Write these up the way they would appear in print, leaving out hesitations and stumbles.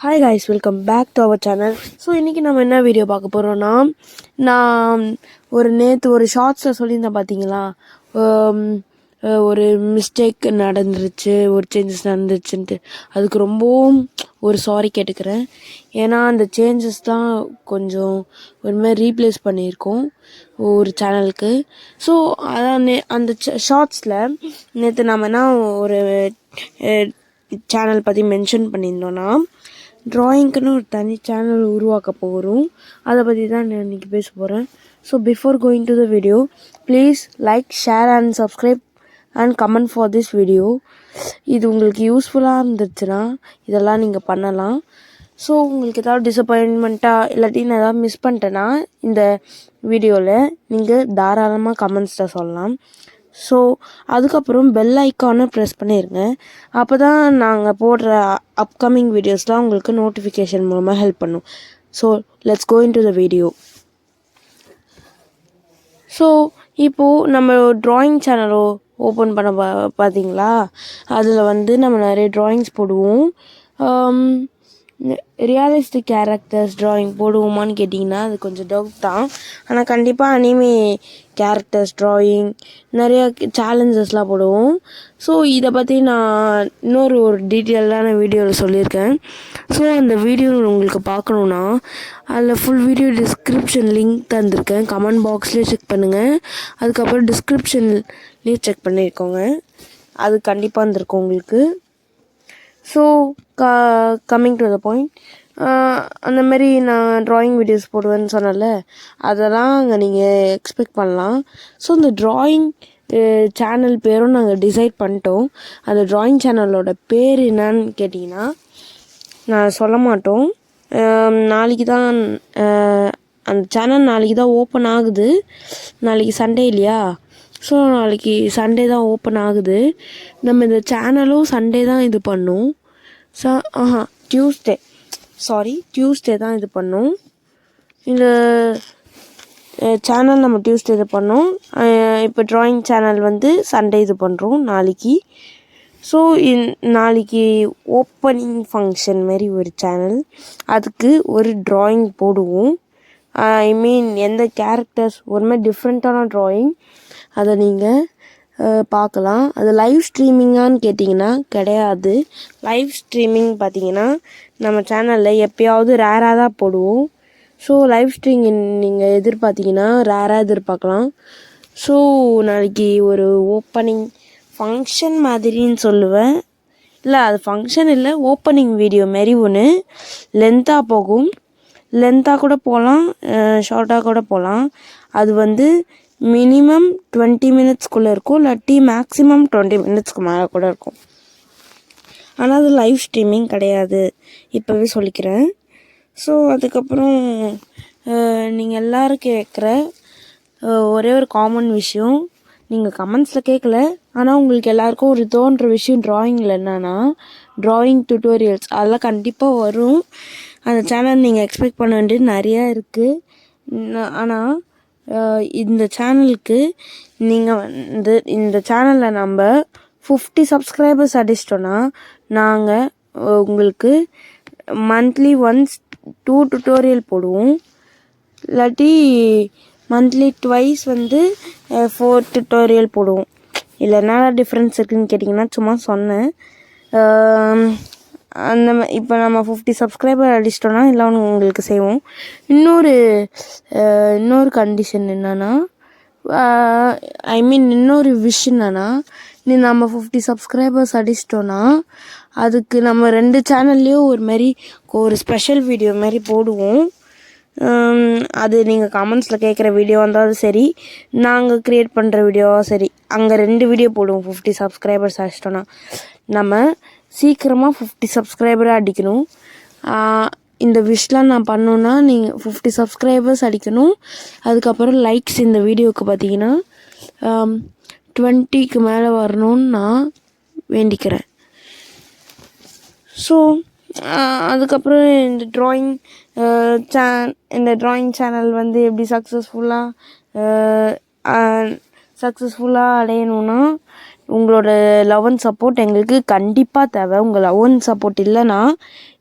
Hi guys, welcome back to our channel. So இன்றைக்கி நம்ம என்ன வீடியோ பார்க்க போகிறோன்னா, நான் நேற்று ஒரு ஷார்ட்ஸில் சொல்லியிருந்தேன் பார்த்தீங்களா, ஒரு மிஸ்டேக் நடந்துருச்சு, ஒரு சேஞ்சஸ் நடந்துருச்சுன்ட்டு. அதுக்கு ரொம்பவும் ஒரு சாரி கேட்டுக்கிறேன். ஏன்னா அந்த சேஞ்சஸ் தான் கொஞ்சம் ஒரு மாதிரி ரீப்ளேஸ் பண்ணியிருக்கோம் ஒரு சேனலுக்கு. ஸோ அதான் அந்த ஷார்ட்ஸில் நேற்று நம்ம என்ன ஒரு சேனல் பற்றி மென்ஷன் பண்ணியிருந்தோன்னா, ட்ராயிங்க்குன்னு ஒரு தனி சேனல் உருவாக்க போகிறோம். அதை பற்றி தான் நான் இன்றைக்கி பேச போகிறேன். So before going to the video, please like, share and subscribe and comment for this video. இது உங்களுக்கு யூஸ்ஃபுல்லாக இருந்துச்சுன்னா இதெல்லாம் நீங்கள் பண்ணலாம். ஸோ உங்களுக்கு ஏதாவது டிசப்பாயின்மெண்ட்டாக இல்லாட்டி நான் ஏதாவது மிஸ் பண்ணிட்டேன்னா இந்த வீடியோவில் நீங்கள் தாராளமாக கமெண்ட்ஸில் சொல்லலாம். ஸோ அதுக்கப்புறம் பெல் ஐக்கானை ப்ரெஸ் பண்ணிடுங்க. அப்போ தான் நாங்கள் போடுற அப்கமிங் வீடியோஸ்லாம் உங்களுக்கு நோட்டிஃபிகேஷன் மூலமாக ஹெல்ப் பண்ணும். So let's go into the video. So இப்போது நம்ம ட்ராயிங் சேனல் ஓப்பன் பண்ண பார்த்தீங்களா, அதில் நம்ம நிறைய ட்ராயிங்ஸ் போடுவோம். ரியலிஸ்டிக் கேரக்டர்ஸ் ட்ராயிங் போடுவோமான்னு கேட்டிங்கன்னா அது கொஞ்சம் டவுட் தான். ஆனால் கண்டிப்பாக அனிமே கேரக்டர்ஸ் ட்ராயிங் நிறைய சேலஞ்சஸ்லாம் போடுவோம். ஸோ இதை பற்றி நான் இன்னொரு டீட்டெயில்டான வீடியோவில் சொல்லியிருக்கேன். ஸோ அந்த வீடியோ உங்களுக்கு பார்க்கணுன்னா அதில் ஃபுல் வீடியோ டிஸ்கிரிப்ஷன் லிங்க் தந்திருக்கேன். கமெண்ட் பாக்ஸ்லேயே செக் பண்ணுங்கள். அதுக்கப்புறம் டிஸ்கிரிப்ஷன்லேயே செக் பண்ணியிருக்கோங்க, அது கண்டிப்பாக இருந்திருக்கும் உங்களுக்கு. So coming to the point, அந்த மாதிரி நான் ட்ராயிங் வீடியோஸ் போடுவேன்னு சொன்னல, அதெல்லாம் அங்கே நீங்கள் எக்ஸ்பெக்ட் பண்ணலாம். ஸோ இந்த ட்ராயிங் சேனல் பேரும் நாங்கள் டிசைட் பண்ணிட்டோம். அந்த ட்ராயிங் சேனலோட பேர் என்னன்னு கேட்டிங்கன்னா நான் சொல்ல மாட்டோம். நாளைக்கு தான் அந்த சேனல் நாளைக்கு தான் ஓப்பன் ஆகுது. நாளைக்கு சண்டே இல்லையா, ஸோ நாளைக்கு சண்டே தான் ஓப்பன் ஆகுது. நம்ம இந்த சேனலும் சண்டே தான் இது பண்ணோம். டியூஸ்டே தான் இது பண்ணோம். இந்த சேனல் நம்ம டியூஸ்டே இது பண்ணோம். இப்போ ட்ராயிங் சேனல் சண்டே இது பண்ணுறோம் நாளைக்கு. ஸோ நாளைக்கு ஓப்பனிங் ஃபங்க்ஷன் மாரி ஒரு சேனல், அதுக்கு ஒரு ட்ராயிங் போடுவோம். ஐ மீன் எந்த கேரக்டர்ஸ் ஒரு மாதிரி டிஃப்ரெண்ட்டான ட்ராயிங், அதை நீங்கள் பார்க்கலாம். அது லைவ் ஸ்ட்ரீமிங்கான்னு கேட்டிங்கன்னா கிடையாது. லைவ் ஸ்ட்ரீமிங் பார்த்திங்கன்னா நம்ம சேனலில் எப்போயாவது ரேராக தான் போடுவோம். ஸோ லைவ் ஸ்ட்ரீமிங் நீங்கள் எதிர்பார்த்திங்கன்னா ரேராக எதிர்பார்க்கலாம். ஸோ நாளைக்கு ஒரு ஓப்பனிங் ஃபங்க்ஷன் மாதிரின்னு சொல்லுவேன். இல்லை, அது ஃபங்க்ஷன் இல்லை, ஓப்பனிங் வீடியோ மாரி ஒன்று லென்த்தாக போகும். லென்த்தாக கூட போகலாம், ஷார்ட்டாக கூட போகலாம். அது மினிமம் 20 மினிட்ஸ்க்குள்ளே இருக்கும், இல்லாட்டி மேக்ஸிமம் 20 மினிட்ஸ்க்கு மேலே கூட இருக்கும். ஆனால் அது லைவ் ஸ்ட்ரீமிங் கிடையாது, இப்போவே சொல்லிக்கிறேன். ஸோ அதுக்கப்புறம் நீங்கள் எல்லோரும் கேட்குற ஒரே ஒரு காமன் விஷயம், நீங்கள் கமெண்ட்ஸில் கேட்கல, ஆனால் உங்களுக்கு எல்லாருக்கும் ஒரு தோன்ற விஷயம் ட்ராயிங்கில் என்னென்னா, ட்ராயிங் டியூட்டோரியல்ஸ் அதெல்லாம் கண்டிப்பாக வரும். அந்த சேனல் நீங்கள் எக்ஸ்பெக்ட் பண்ண வேண்டியது நிறையா இருக்குது. ஆனால் இந்த சேனலுக்கு நீங்கள் இந்த சேனலில் நம்ம 50 சப்ஸ்கிரைபர்ஸ் அடிச்சிட்டோன்னா நாங்கள் உங்களுக்கு மந்த்லி ஒன்ஸ் 2 டியூட்டோரியல் போடுவோம். இல்லாட்டி மந்த்லி ட்வைஸ் 4 டியூட்டோரியல் போடுவோம். இல்லை என்ன டிஃப்ரென்ஸ் இருக்குதுன்னு கேட்டிங்கன்னா சும்மா சொன்னேன். இப்போ நம்ம 50 சப்ஸ்கிரைபர் அடிச்சிட்டோன்னா இல்லை உங்களுக்கு செய்வோம். இன்னொரு கண்டிஷன் என்னென்னா, ஐ மீன் இன்னொரு விஷயம் என்னென்னா, நம்ம 50 சப்ஸ்கிரைபர்ஸ் அடிச்சிட்டோன்னா அதுக்கு நம்ம 2 சேனல்லையும் ஒரு ஸ்பெஷல் வீடியோ மாதிரி போடுவோம். அது நீங்கள் கமெண்ட்ஸில் கேட்குற வீடியோ இருந்தாலும் சரி, நாங்கள் க்ரியேட் பண்ணுற வீடியோவாக சரி, அங்கே 2 வீடியோ போடுவோம். 50 சப்ஸ்கிரைபர்ஸ் அடிச்சிட்டோன்னா நம்ம சீக்கிரமாக 50 சப்ஸ்கிரைபராக அடிக்கணும். இந்த விஷயம் நான் பண்ணணுன்னா நீங்கள் 50 சப்ஸ்கிரைபர்ஸ் அடிக்கணும். அதுக்கப்புறம் லைக்ஸ் இந்த வீடியோவுக்கு பார்த்தீங்கன்னா 20க்கு மேலே வரணும்னு நான் வேண்டிக்கிறேன். ஸோ அதுக்கப்புறம் இந்த ட்ராயிங் சேனல் எப்படி சக்ஸஸ்ஃபுல்லாக அடையணுன்னா உங்களோட லவ் அண்ட் சப்போர்ட் எங்களுக்கு கண்டிப்பாக தேவை. உங்கள் லவ் அண்ட் சப்போர்ட் இல்லைன்னா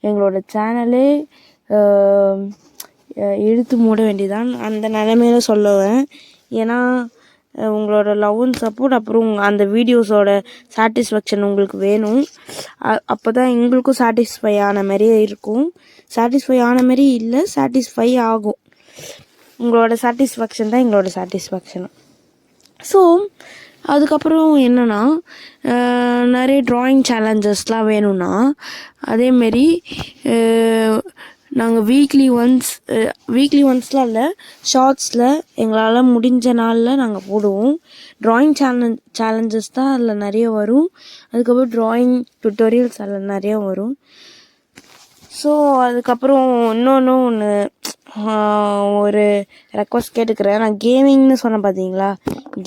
எங்களோட சேனலே இழுத்து மூட வேண்டியதான், அந்த நிலைமையில சொல்லுவேன். ஏன்னா உங்களோட லவ் அண்ட் சப்போர்ட் அப்புறம் அந்த வீடியோஸோட சாட்டிஸ்ஃபேக்ஷன் உங்களுக்கு வேணும். அப்போ தான் எங்களுக்கும் சாட்டிஸ்ஃபை ஆன மாதிரியே இருக்கும். சாட்டிஸ்ஃபை ஆன மாதிரி இல்லை, சாட்டிஸ்ஃபை ஆகும். உங்களோட சாட்டிஸ்ஃபேக்ஷன் தான் எங்களோட சாட்டிஸ்ஃபேக்ஷன். ஸோ அதுக்கப்புறம் என்னென்னா நிறைய ட்ராயிங் சேலஞ்சஸ்லாம் வேணும்னா அதேமாரி நாங்கள் வீக்லி ஒன்ஸ்லாம் இல்லை, ஷார்ட்ஸில் எங்களால் முடிஞ்ச நாளில் நாங்கள் போடுவோம். ட்ராயிங் சேலஞ்சஸ் தான் அதில் நிறைய வரும். அதுக்கப்புறம் ட்ராயிங் டுட்டோரியல்ஸ் அதில் நிறைய வரும். ஸோ அதுக்கப்புறம் இன்னொன்று ஒரு ரெக்வஸ்ட் கேட்டுக்கிறேன். நான் கேமிங்னு சொன்னேன் பார்த்தீங்களா,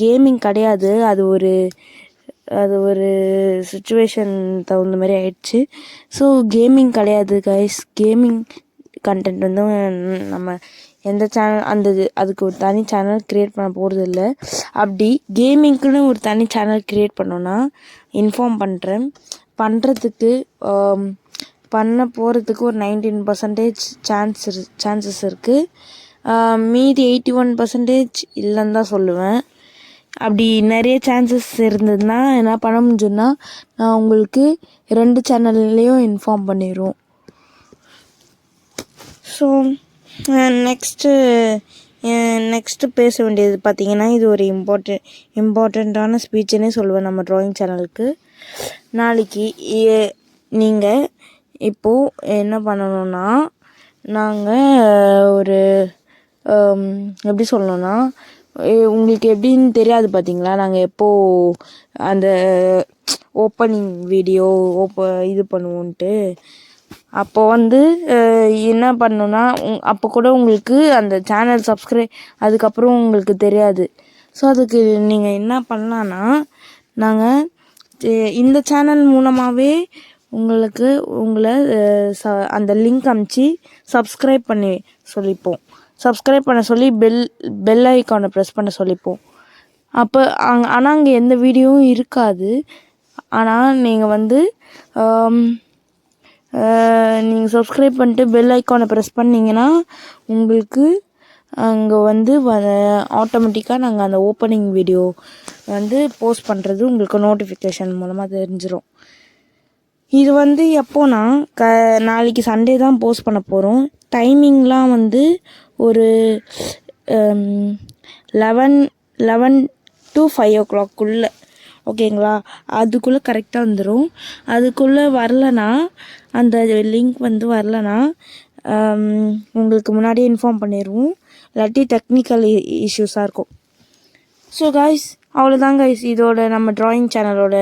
கேமிங் கிடையாது, அது ஒரு சுச்சுவேஷன் தகுந்த மாதிரி ஆயிடுச்சு. ஸோ கேமிங் கிடையாது கைஸ். கேமிங் கண்டென்ட் வந்து நம்ம எந்த சேனல் அதுக்கு ஒரு தனி சேனல் க்ரியேட் பண்ண போகிறது இல்லை. அப்படி கேமிங்க்குன்னு ஒரு தனி சேனல் க்ரியேட் பண்ணோன்னா இன்ஃபார்ம் பண்ணுறேன். பண்ண போகிறதுக்கு ஒரு 19% சான்சஸ் இருக்குது. மீதி 81% இல்லைன்னு தான் சொல்லுவேன். அப்படி நிறைய சான்சஸ் இருந்ததுன்னா என்ன பண்ண முடியும்னா நான் உங்களுக்கு 2 சேனல்லையும் இன்ஃபார்ம் பண்ணிடுவோம். ஸோ நெக்ஸ்ட்டு பேச வேண்டியது பார்த்திங்கன்னா, இது ஒரு இம்பார்ட்டண்ட்டான ஸ்பீச்சுன்னே சொல்லுவேன் நம்ம ட்ராயிங் சேனலுக்கு. நாளைக்கு நீங்கள் இப்போது என்ன பண்ணணுன்னா, நாங்கள் ஒரு எப்படி சொல்லணுன்னா, உங்களுக்கு எப்படின்னு தெரியாது பார்த்தீங்களா, நாங்கள் எப்போது அந்த ஓப்பனிங் வீடியோ இது பண்ணுவோன்ட்டு. அப்போ வந்து என்ன பண்ணணுன்னா, அப்போ கூட உங்களுக்கு அந்த சேனல் அதுக்கப்புறம் உங்களுக்கு தெரியாது. ஸோ அதுக்கு நீங்கள் என்ன பண்ணலான்னா, நாங்கள் இந்த சேனல் மூலமாகவே உங்களை அந்த லிங்க் அமுச்சு சப்ஸ்கிரைப் பண்ண சொல்லி பெல் ஐக்கானை ப்ரெஸ் பண்ண சொல்லிப்போம். அப்போ ஆனால் அங்கே எந்த வீடியோவும் இருக்காது. ஆனால் நீங்கள் வந்து நீங்கள் சப்ஸ்கிரைப் பண்ணிட்டு பெல் ஐக்கானை ப்ரெஸ் பண்ணிங்கன்னா உங்களுக்கு அங்கே வந்து ஆட்டோமேட்டிக்காக நாங்கள் அந்த ஓப்பனிங் வீடியோ வந்து போஸ்ட் பண்ணுறது உங்களுக்கு நோட்டிஃபிகேஷன் மூலமாக தெரிஞ்சிடும். இது வந்து எப்போனா நாளைக்கு சண்டே தான் போஸ்ட் பண்ண போகிறோம். டைமிங்லாம் வந்து ஒரு 11 to 5 o'clock ஓகேங்களா? அதுக்குள்ளே கரெக்டாக வந்துடும். அதுக்குள்ளே வரலனா, அந்த லிங்க் வந்து வரலனா உங்களுக்கு முன்னாடியே இன்ஃபார்ம் பண்ணிடுவோம். இல்லாட்டி டெக்னிக்கல் இஷ்யூஸாக இருக்கும். ஸோ காய்ஸ், அவ்வளோதான் காய்ஸ், இதோட நம்ம ட்ராயிங் சேனலோட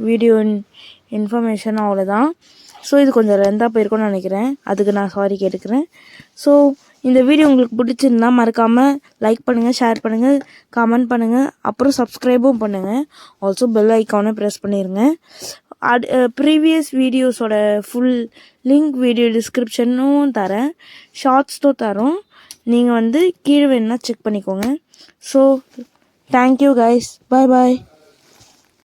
வீடியோ இன்ஃபர்மேஷன் அவ்வளோதான். ஸோ இது கொஞ்சம் லென்த்தாக போயிருக்கும்னு நினைக்கிறேன், அதுக்கு நான் சாரி கேட்டுக்கிறேன். ஸோ இந்த வீடியோ உங்களுக்கு பிடிச்சிருந்தா மறக்காமல் லைக் பண்ணுங்கள், ஷேர் பண்ணுங்கள், கமெண்ட் பண்ணுங்கள், அப்புறம் சப்ஸ்கிரைபும் பண்ணுங்கள். ஆல்சோ பெல் ஐக்கானை ப்ரெஸ் பண்ணிடுங்க. ப்ரீவியஸ் வீடியோஸோட ஃபுல் லிங்க் வீடியோ டிஸ்கிரிப்ஷனும் தரேன், ஷார்ட்ஸும் தரோம். நீங்கள் வந்து கீழே வேணுன்னா செக் பண்ணிக்கோங்க. ஸோ தேங்க்யூ கைஸ், பாய்.